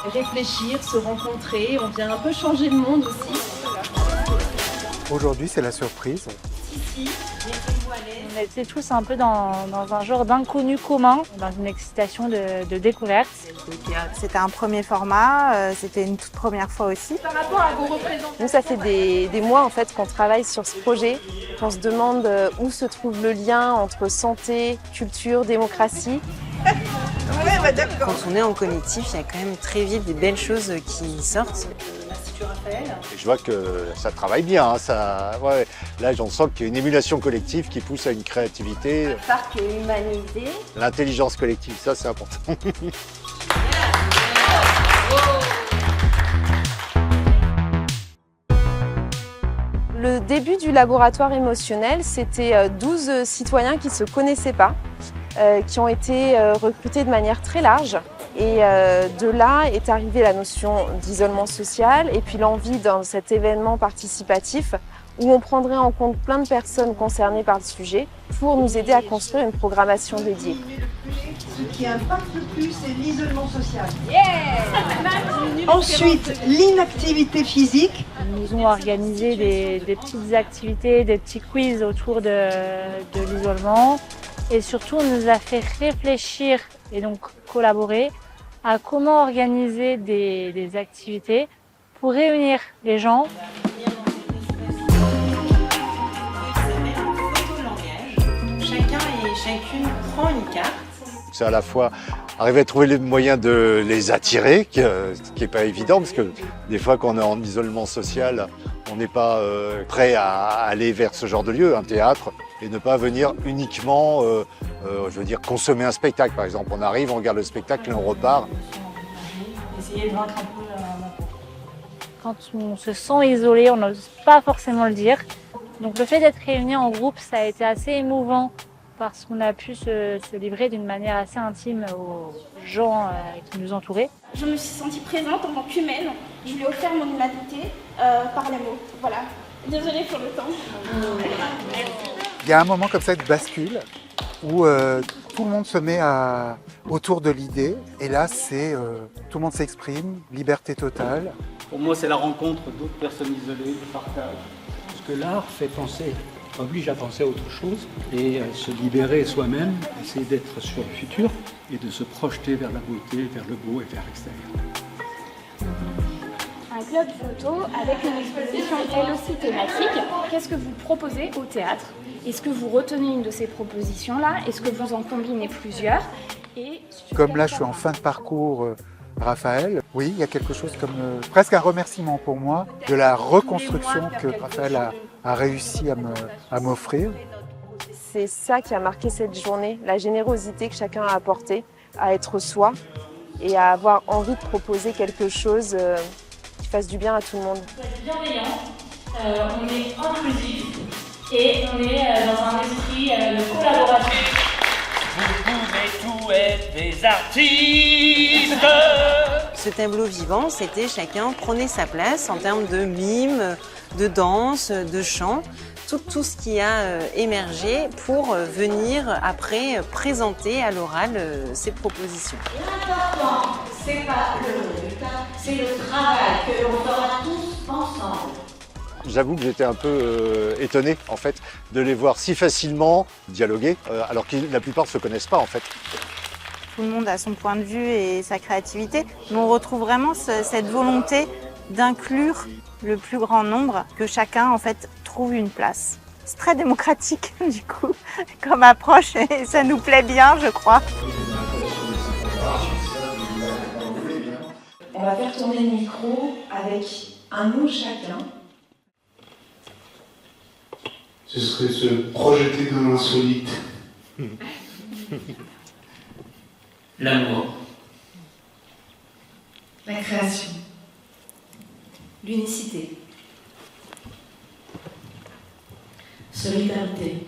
réfléchir, se rencontrer. On vient un peu changer le monde aussi. Aujourd'hui, c'est la surprise. On était tous un peu dans un genre d'inconnu commun, dans une excitation de découverte. C'était un premier format, c'était une toute première fois aussi. Par rapport à vos représentants. Nous, ça fait des mois en fait qu'on travaille sur ce projet, qu'on se demande où se trouve le lien entre santé, culture, démocratie. Quand on est en collectif, il y a quand même très vite des belles choses qui sortent. Et je vois que ça travaille bien. Ouais. Là, on sent qu'il y a une émulation collective qui pousse à une créativité. Parc humanisé. L'intelligence collective, ça c'est important. Le début du laboratoire émotionnel, c'était 12 citoyens qui ne se connaissaient pas, qui ont été recrutés de manière très large. Et de là est arrivée la notion d'isolement social et puis l'envie dans cet événement participatif où on prendrait en compte plein de personnes concernées par le sujet pour nous aider à construire une programmation dédiée. Ce qui impacte le plus, c'est l'isolement social. Ensuite, l'inactivité physique. Ils nous ont organisé des petites activités, des petits quiz autour de l'isolement. Et surtout, on nous a fait réfléchir et donc collaborer à comment organiser des activités pour réunir les gens. Chacun et chacune prend une carte. C'est à la fois arriver à trouver les moyens de les attirer, ce qui n'est pas évident, parce que des fois quand on est en isolement social, on n'est pas prêt à aller vers ce genre de lieu, un théâtre, et ne pas venir uniquement, consommer un spectacle. Par exemple, on arrive, on regarde le spectacle et on repart. Essayer de vaincre un peu quand on se sent isolé, on n'ose pas forcément le dire. Donc le fait d'être réunis en groupe, ça a été assez émouvant parce qu'on a pu se livrer d'une manière assez intime aux gens qui nous entouraient. Je me suis sentie présente en tant qu'humaine. Je lui ai offert mon humanité par les mots. Voilà. Désolée pour le temps. Il y a un moment comme ça de bascule où tout le monde se met autour de l'idée. Et là, tout le monde s'exprime, liberté totale. Pour moi, c'est la rencontre d'autres personnes isolées, le partage. Parce que l'art oblige à penser à autre chose et à se libérer soi-même, essayer d'être sur le futur et de se projeter vers la beauté, vers le beau et vers l'extérieur. Un club photo avec une exposition elle aussi thématique. Qu'est-ce que vous proposez au théâtre? Est-ce que vous retenez une de ces propositions-là? Est-ce que vous en combinez plusieurs? Comme là, je suis en fin de parcours, Raphaël, oui, il y a quelque chose comme presque un remerciement pour moi de la reconstruction que Raphaël a réussi à m'offrir. C'est ça qui a marqué cette journée, la générosité que chacun a apportée à être soi et à avoir envie de proposer quelque chose qui fasse du bien à tout le monde. On est bienveillant, on est inclusif et on est dans un esprit de collaboration. Vous pouvez tous être des artistes. Ce tableau vivant, c'était chacun prenait sa place en termes de mime, de danse, de chant, tout ce qui a émergé pour venir après présenter à l'oral ses propositions. L'important, c'est pas le résultat, c'est le travail que l'on fera tous ensemble. J'avoue que j'étais un peu étonné en fait de les voir si facilement dialoguer, alors que la plupart ne se connaissent pas en fait. Tout le monde a son point de vue et sa créativité, mais on retrouve vraiment cette volonté d'inclure le plus grand nombre, que chacun en fait trouve une place. C'est très démocratique du coup comme approche et ça nous plaît bien, je crois. On va faire tourner le micro avec un mot chacun. Ce serait se projeter dans l'insolite. L'amour. La création. L'unicité. Solidarité.